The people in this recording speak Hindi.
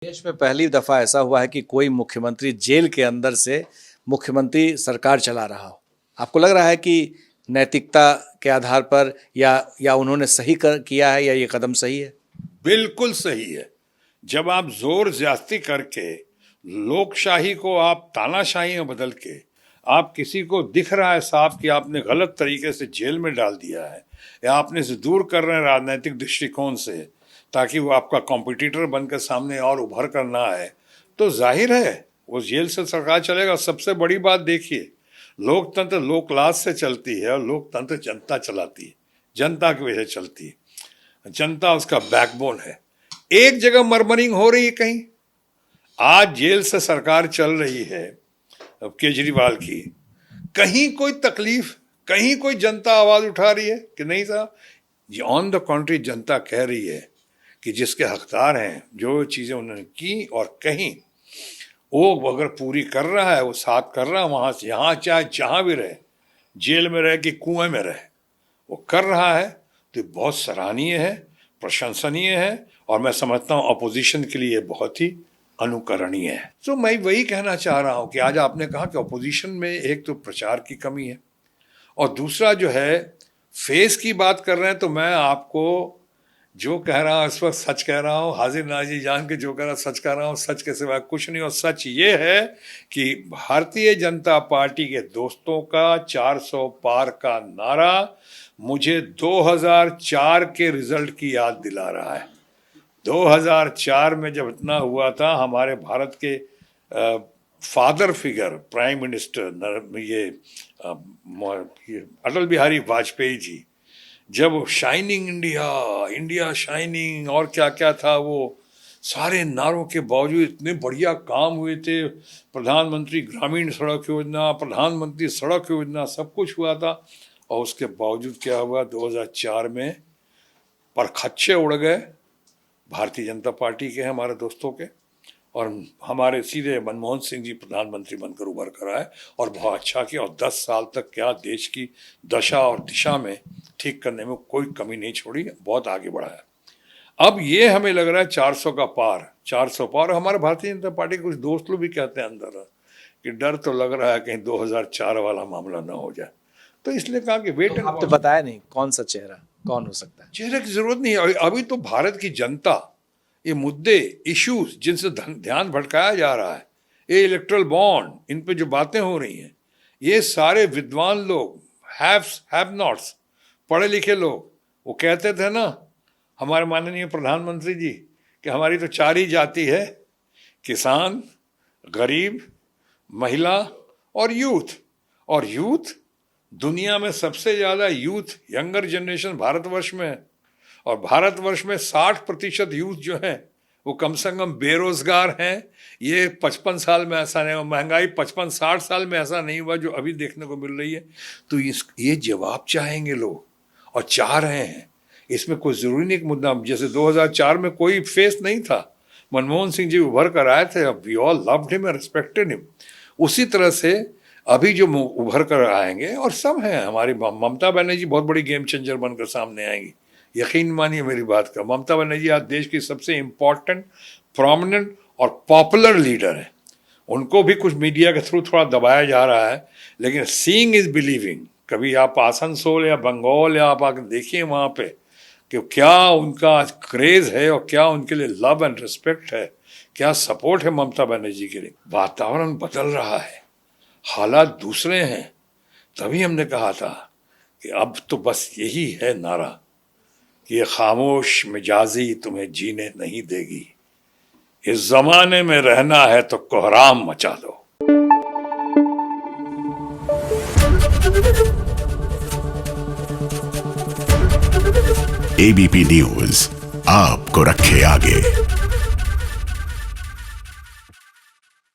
देश में पहली दफा ऐसा हुआ है कि कोई मुख्यमंत्री जेल के अंदर से मुख्यमंत्री सरकार चला रहा हो। आपको लग रहा है कि नैतिकता के आधार पर या उन्होंने सही किया है या ये कदम सही है? बिल्कुल सही है। जब आप जोर ज्यादती करके लोकशाही को आप तानाशाही में बदल के आप किसी को दिख रहा है साफ कि आपने गलत तरीके से जेल में डाल दिया है या आपने इसे दूर कर रहे हैं राजनीतिक दृष्टिकोण से ताकि वो आपका कॉम्पिटिटर बनकर सामने और उभर कर ना आए, तो जाहिर है वो जेल से सरकार चलेगा। सबसे बड़ी बात देखिए, लोकतंत्र लोकलाज से चलती है और लोकतंत्र जनता चलाती है, जनता की वजह से चलती है, जनता उसका बैकबोन है। एक जगह मर्मरिंग हो रही है कहीं, आज जेल से सरकार चल रही है अब केजरीवाल की, कहीं कोई तकलीफ, कहीं कोई जनता आवाज उठा रही है कि नहीं साहब, ये ऑन द कॉन्ट्री जनता कह रही है कि जिसके हकदार हैं, जो चीजें उन्होंने की और कहीं, वो अगर पूरी कर रहा है, वो साथ कर रहा है, वहां से यहाँ चाहे जहां भी रहे, जेल में रहे कि कुएं में रहे, वो कर रहा है, तो बहुत सराहनीय है, प्रशंसनीय है और मैं समझता हूँ अपोजिशन के लिए बहुत ही अनुकरणीय है। तो मैं वही कहना चाह रहा हूं कि आज आपने कहा कि अपोजिशन में एक तो प्रचार की कमी है और दूसरा जो है फेस की बात कर रहे हैं। तो मैं आपको जो कह रहा हूं इस वक्त सच कह रहा हूं, हाजिर नाजिर जान के जो कह रहा हूं सच कह रहा हूं, सच के सिवा कुछ नहीं। और सच ये है कि भारतीय जनता पार्टी के दोस्तों का 400 पार का नारा मुझे 2004 के रिजल्ट की याद दिला रहा है। 2004 में जब इतना हुआ था, हमारे भारत के फादर फिगर प्राइम मिनिस्टर ये अटल बिहारी वाजपेयी जी, जब शाइनिंग इंडिया, इंडिया शाइनिंग और क्या क्या था, वो सारे नारों के बावजूद इतने बढ़िया काम हुए थे। प्रधानमंत्री ग्रामीण सड़क योजना, प्रधानमंत्री सड़क योजना, सब कुछ हुआ था। और उसके बावजूद क्या हुआ, 2004 में परखच्चे उड़ गए भारतीय जनता पार्टी के, हमारे दोस्तों के, और हमारे सीधे मनमोहन सिंह जी प्रधानमंत्री बनकर उभर कर आए और बहुत अच्छा किया। और 10 साल तक क्या देश की दशा और दिशा में ठीक करने में कोई कमी नहीं छोड़ी, बहुत आगे बढ़ाया। अब ये हमें लग रहा है 400 का पार, 400 पार। हमारे भारतीय जनता पार्टी के कुछ दोस्त लोग भी कहते हैं अंदर कि डर तो लग रहा है कहीं 2004 वाला मामला ना हो जाए, तो इसलिए कहा कि वेट। आप तो बताया नहीं कौन सा चेहरा, कौन हो सकता है? चेहरे की जरूरत नहीं है। अभी तो भारत की जनता, ये मुद्दे, इश्यूज जिनसे ध्यान भटकाया जा रहा है, ये इलेक्ट्रल बॉन्ड, इन पे जो बातें हो रही हैं, ये सारे विद्वान लोग, हैव नॉट्स, पढ़े लिखे लोग, वो कहते थे ना हमारे माननीय प्रधानमंत्री जी कि हमारी तो 4 ही जाति है, किसान, गरीब, महिला और यूथ। और यूथ, दुनिया में सबसे ज्यादा यूथ, यंगर जनरेशन भारतवर्ष में है। और भारतवर्ष में 60% यूथ जो है वो कम से कम बेरोजगार हैं। ये 55 साल में ऐसा नहीं हुआ, महंगाई 55-60 साल में ऐसा नहीं हुआ जो अभी देखने को मिल रही है। तो ये जवाब चाहेंगे लोग और चाह रहे हैं। इसमें कोई जरूरी नहीं कि मुद्दा, जैसे 2004 में कोई फेस नहीं था, मनमोहन सिंह जी उभर कर आए थे, we all loved him and respected him. उसी तरह से अभी जो उभर कर आएंगे, और सब हैं, हमारी ममता बनर्जी बहुत बड़ी गेम चेंजर बनकर सामने आएंगी, यकीन मानिए मेरी बात का। ममता बनर्जी आज देश की सबसे इम्पोर्टेंट, प्रोमिनेंट और पॉपुलर लीडर है। उनको भी कुछ मीडिया के थ्रू थोड़ा दबाया जा रहा है, लेकिन सीइंग इज बिलीविंग। कभी आप आसनसोल या बंगाल या आप आकर देखिए वहाँ पे कि क्या उनका क्रेज है और क्या उनके लिए लव एंड रिस्पेक्ट है, क्या सपोर्ट है ममता बनर्जी के लिए। वातावरण बदल रहा है, हालात दूसरे हैं। तभी हमने कहा था कि अब तो बस यही है नारा कि ये खामोश मिजाजी तुम्हें जीने नहीं देगी, इस जमाने में रहना है तो कोहराम मचा दो। एबीपी न्यूज आपको रखे आगे।